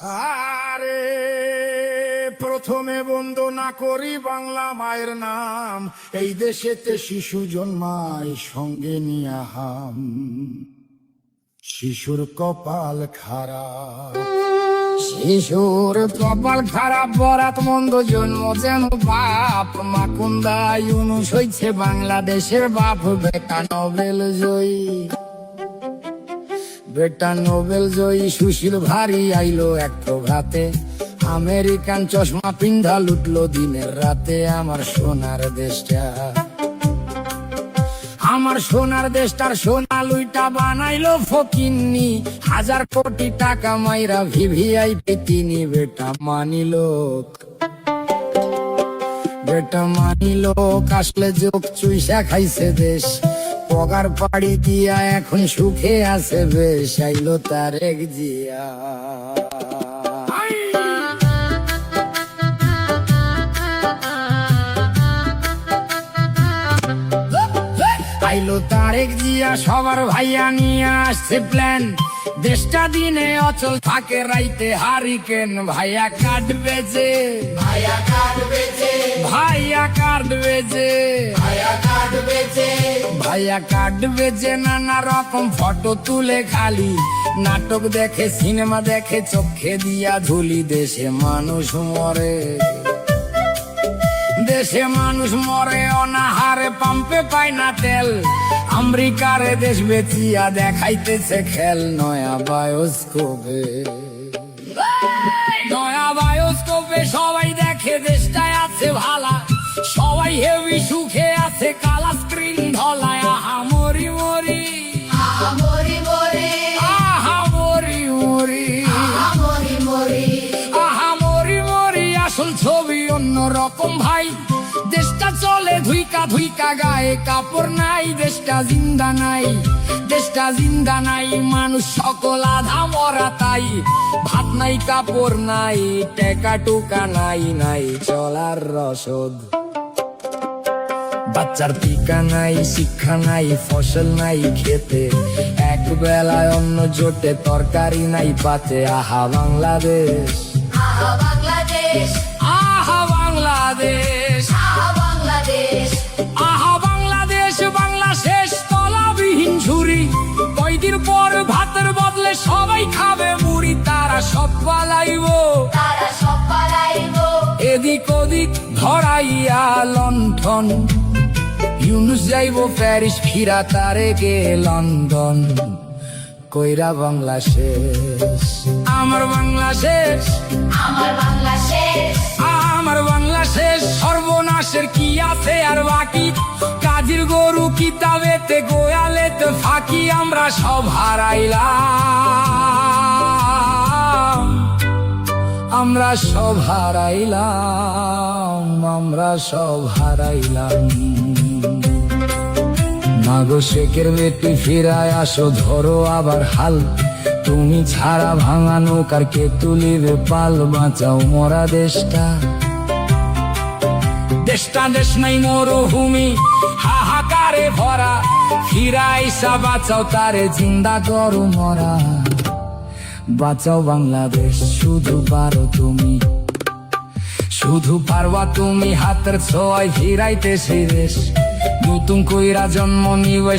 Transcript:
আরে প্রথমে বন্দনা করি বাংলা মায়ের নাম, এই দেশেতে শিশু জন্মায় সঙ্গে নিয়া হাম। শিশুর কপাল খারাপ, শিশুর কপাল খারাপ, বরাত মন্দ জন্ম যেন বাপ। মাকুন্দা ইউনুস হইছে বাংলাদেশের বাপ, বেটা নোবেল জয়ী, বেটা নোবেল জয়ী। সুশীল ভারী আইলো এক প্রভাতে, আমেরিকান চশমা পিন্ধা লুটলো দিনের রাতে। আমার সোনার দেশটা, আমার সোনার দেশটার সোনা লুইটা বানাইলো ফকিন্নি। 1000 কোটি টাকা মাইরা ভিভিআইপি তিনি। বেটা মানিলো, বেটা মানিলো, আসলে যোগ চুইসা খাইছে দেশ। পগার পাড়ি দিয়া এখন সুখে আছে বেশ। আইলো তারেক জিয়া, আইলো তারেক জিয়া, সবার ভাইয়া নিয়ে আসছে প্ল্যান। দেশটা দিনে অচল থাকে, রাইতে হারিকেন। ভাইয়া কাটবে যে, ভাইয়া কাটবে যে, ভাইয়া কাটবে যে, ভাইয়া কাটবে যে, ভাইয়া কাটবে যে। নানা রকম ফটো তুলে খালি, নাটক দেখে, সিনেমা দেখে, চোখে দিয়া ধুলি। দেশে মানুষ মরে, দেশে মানুষ মরে অনাহারে, পাম্পে পায় না তেল। আমেরিকারে দেশ বেচিয়া দেখাইতেছে খেল। নয়া বায়োস্কোপে, নয়া বায়োস্কোপে সবাই দেখে দেশটায় আছে ভালা। সবাই হেভি সুখে আছে, কালা স্ক্রিন ধলায়। আহা মরি মরি, আহা মরি মরি, আহা মরি মরি, আহা মরি মরি, আহা মরি মরি। আসল ছবি অন্য রকম ভাই, দেশটা চলে ধুইকা ধুইকা, গায়ে কাপড় নাই। দেশটা জিন্দা নাই, দেশটা জিন্দা নাই, মানুষ সকল আধা মরা তাই। ভাত নাই, কাপড় নাই, টেকা টুকা নাই, নাই চলার রসদ। বাচ্চার টিকা নাই, শিক্ষা নাই, ফসল নাই খেতে। এক বেলায় অন্ন জোটে, তরকারি নাই পাতে। আহা বাংলাদেশ, আহা বাংলাদেশ, আহা বাংলাদেশ, আহা বাংলাদেশ, আহা বাংলাদেশ। বাংলা শেষ তলাবিহীন ঝুরি, কয়দিন পর ভাতের বদলে সবাই খাবে মুড়ি। তারা সব পালাইবো, তারা সব পালাইবো। এদিক ওদিক ধরাইয়া লণ্ঠন। ইউনুস যাইবো প্যারিস, ফিরা তারেকে লন্ডন। কইরা বাংলা শেষ, আমার বাংলা শেষ, আমার বাংলা শেষ, আমার বাংলা শেষ। সর্বনাশের কি আছে আর বাকি? কাজীর গরু কিতাবেতে, গোয়ালেতে ফাঁকি। আমরা সব হারাইলাম, আমরা সব হারাইলাম, আমরা সব হারাইলাম। মাগো শেখের বেটি ফিরায় আসো, ধরো আবার হাল। তুমি ছাড়া ভাঙা নৌকার কে তুলিবে পাল? বাঁচাও মরা দেশটা, দেশটা দেশ নাই মরুভূমি, হাহাকারে ভরা। ফিরাইসা বাঁচাও তারে, জিন্দা করো মরা। বাঁচাও বাংলাদেশ, শুধু পারো তুমি, শুধু পারবা তুমি। হাতের ছোঁয়ায় ফিরাইতে সেই দেশ, নতুন কইরা জন্ম নিবে।